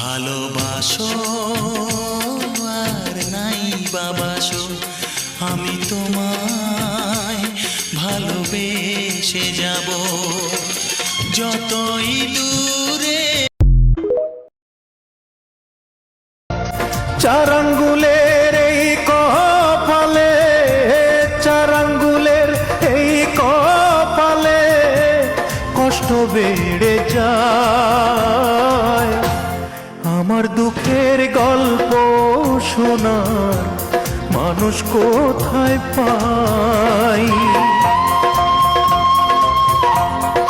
ভালোবাসো আর নাই বাবাসো, আমি তোমায় ভালোবেসে যাব যতই দূরে। চার আঙ্গুলের এই কপালে, চার আঙ্গুলের এই কপালে কষ্ট বেড়ে যায়। আমার দুঃখের গল্প শোনার মানুষ কোথায় পাই?